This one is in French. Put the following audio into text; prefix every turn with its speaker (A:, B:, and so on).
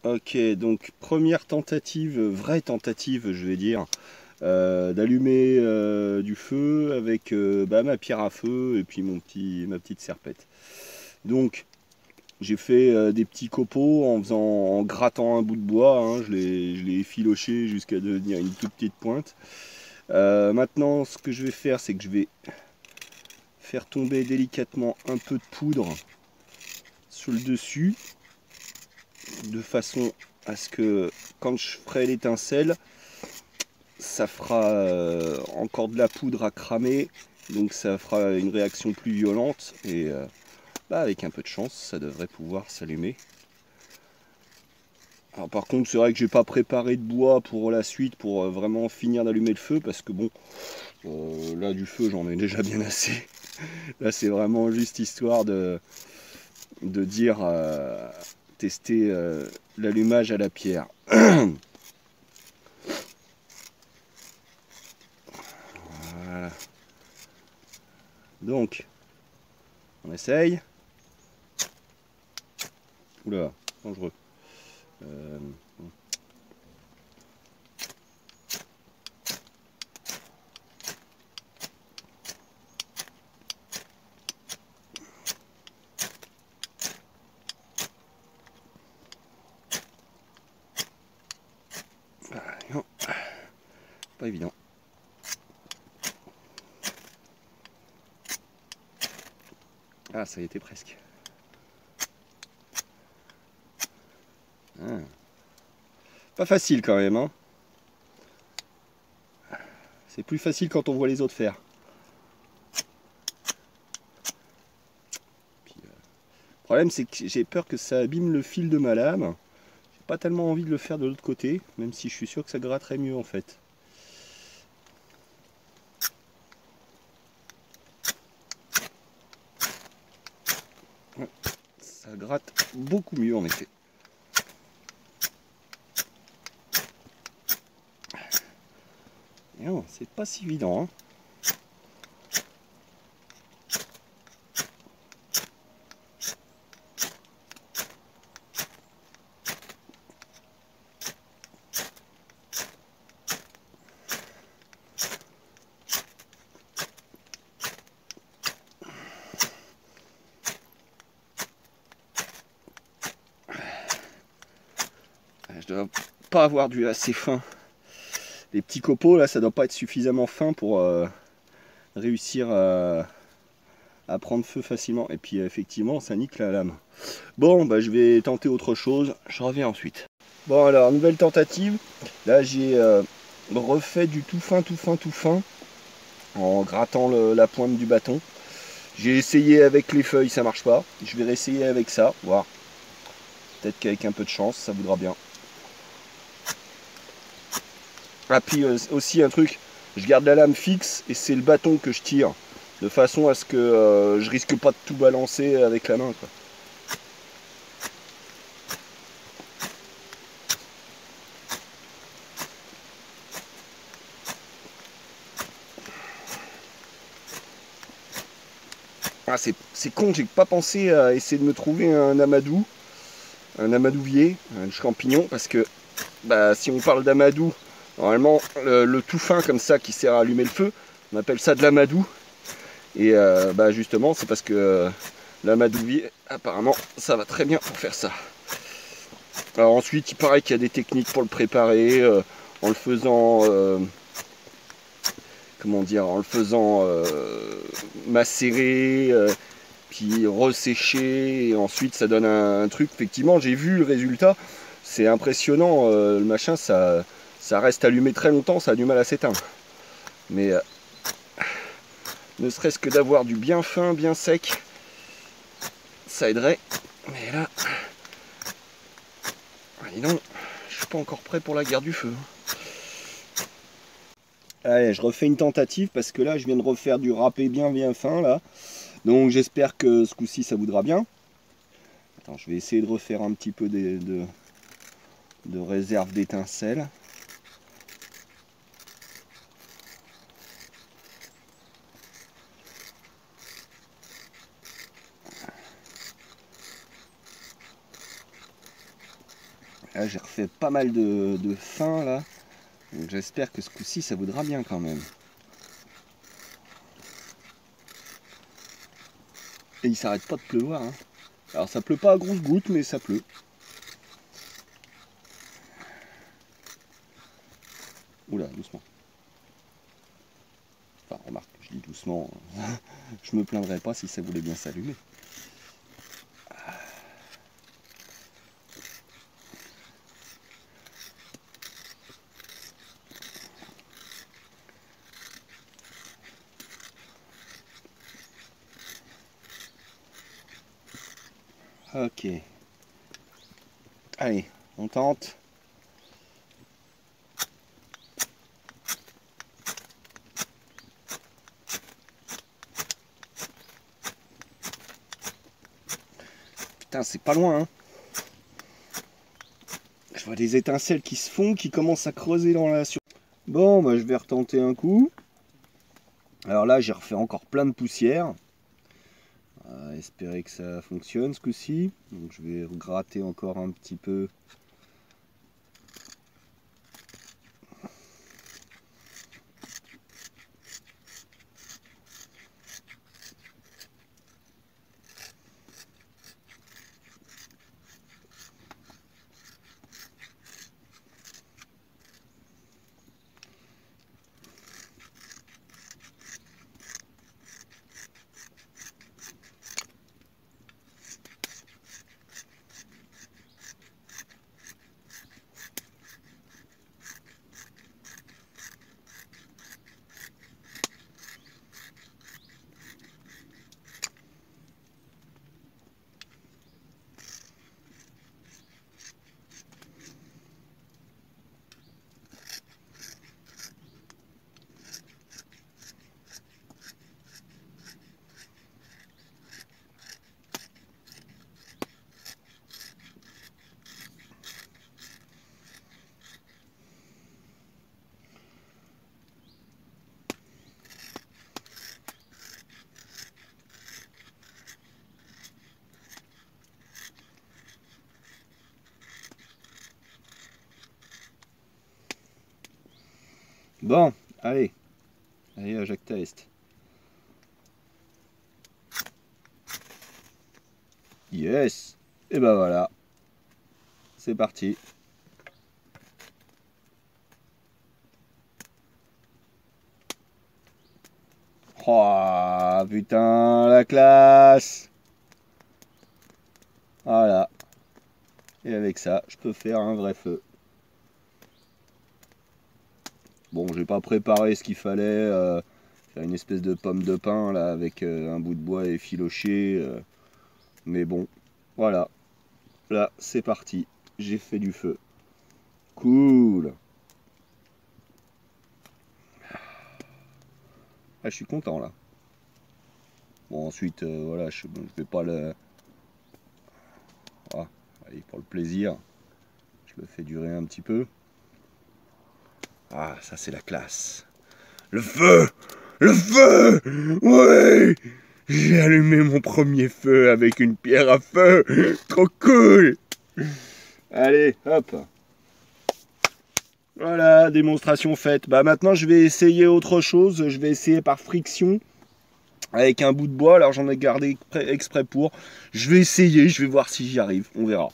A: Ok, donc première tentative, vraie tentative je vais dire, d'allumer du feu avec ma pierre à feu et puis ma petite serpette. Donc j'ai fait des petits copeaux en grattant un bout de bois, hein, je l'ai effiloché jusqu'à devenir une toute petite pointe. Maintenant ce que je vais faire, c'est que je vais faire tomber délicatement un peu de poudre sur le dessus, de façon à ce que quand je ferai l'étincelle, ça fera encore de la poudre à cramer, donc ça fera une réaction plus violente et avec un peu de chance ça devrait pouvoir s'allumer. Alors par contre c'est vrai que j'ai pas préparé de bois pour la suite pour vraiment finir d'allumer le feu, parce que bon, là du feu j'en ai déjà bien assez. Là c'est vraiment juste histoire de dire tester l'allumage à la pierre. Voilà. Donc on essaye. Oula, dangereux. Bon. Non, pas évident. Ah, ça y était presque. Ah. Pas facile quand même, hein. C'est plus facile quand on voit les autres faire. Puis, le problème c'est que j'ai peur que ça abîme le fil de ma lame. J'ai pas tellement envie de le faire de l'autre côté, même si je suis sûr que ça gratterait mieux en fait. Ouais, ça gratte beaucoup mieux en effet. Et non, c'est pas si évident, hein. Je dois pas avoir du assez fin. Les petits copeaux là, ça doit pas être suffisamment fin pour réussir à prendre feu facilement. Et puis effectivement, ça nique la lame. Bon, je vais tenter autre chose. Je reviens ensuite. Bon alors, nouvelle tentative. Là, j'ai refait du tout fin, tout fin, tout fin en grattant la pointe du bâton. J'ai essayé avec les feuilles, ça marche pas. Je vais réessayer avec ça, voir. Peut-être qu'avec un peu de chance, ça voudra bien. Ah, puis aussi un truc, je garde la lame fixe et c'est le bâton que je tire, de façon à ce que je risque pas de tout balancer avec la main, quoi. Ah, c'est con, j'ai pas pensé à essayer de me trouver un amadouvier, un champignon, parce que si on parle d'amadou, normalement le tout fin comme ça qui sert à allumer le feu, on appelle ça de l'amadou. Et justement c'est parce que l'amadouvier, apparemment ça va très bien pour faire ça. Alors ensuite il paraît qu'il y a des techniques pour le préparer, en le faisant comment dire, en le faisant macérer, puis ressécher, et ensuite ça donne un truc. Effectivement j'ai vu le résultat, c'est impressionnant, le machin ça reste allumé très longtemps, ça a du mal à s'éteindre. Mais ne serait-ce que d'avoir du bien fin, bien sec, ça aiderait. Mais là, dis donc, je suis pas encore prêt pour la guerre du feu. Allez, je refais une tentative parce que là je viens de refaire du râpé bien fin là. Donc j'espère que ce coup-ci ça voudra bien. Attends, je vais essayer de refaire un petit peu de réserve d'étincelles. Là, j'ai refait pas mal de fin là. Donc j'espère que ce coup-ci ça voudra bien quand même. Et il s'arrête pas de pleuvoir. Hein. Alors ça pleut pas à grosses gouttes, mais ça pleut. Oula, doucement. Enfin, remarque, je dis doucement. Je me plaindrais pas si ça voulait bien s'allumer. Ok. Allez, on tente. Putain, c'est pas loin, hein. Je vois des étincelles qui se font, qui commencent à creuser dans la surface. Bon, bah, je vais retenter un coup. Alors là, j'ai refait encore plein de poussière. Espérer que ça fonctionne ce coup-ci. Donc je vais gratter encore un petit peu. Bon, allez. Allez, à Jacques Est. Yes. Et ben voilà. C'est parti. Oh, putain, la classe. Voilà. Et avec ça, je peux faire un vrai feu. Bon, j'ai pas préparé ce qu'il fallait. Faire une espèce de pomme de pin là avec un bout de bois effiloché. Mais bon, voilà. Là, c'est parti. J'ai fait du feu. Cool. Ah, je suis content là. Bon, ensuite, voilà, je vais pas le... Ah, allez, pour le plaisir, je le fais durer un petit peu. Ah, ça c'est la classe. Le feu! Le feu! Ouais! J'ai allumé mon premier feu avec une pierre à feu! Trop cool! Allez, hop! Voilà, démonstration faite. Bah maintenant je vais essayer autre chose. Je vais essayer par friction avec un bout de bois. Alors j'en ai gardé exprès pour. Je vais essayer, je vais voir si j'y arrive. On verra.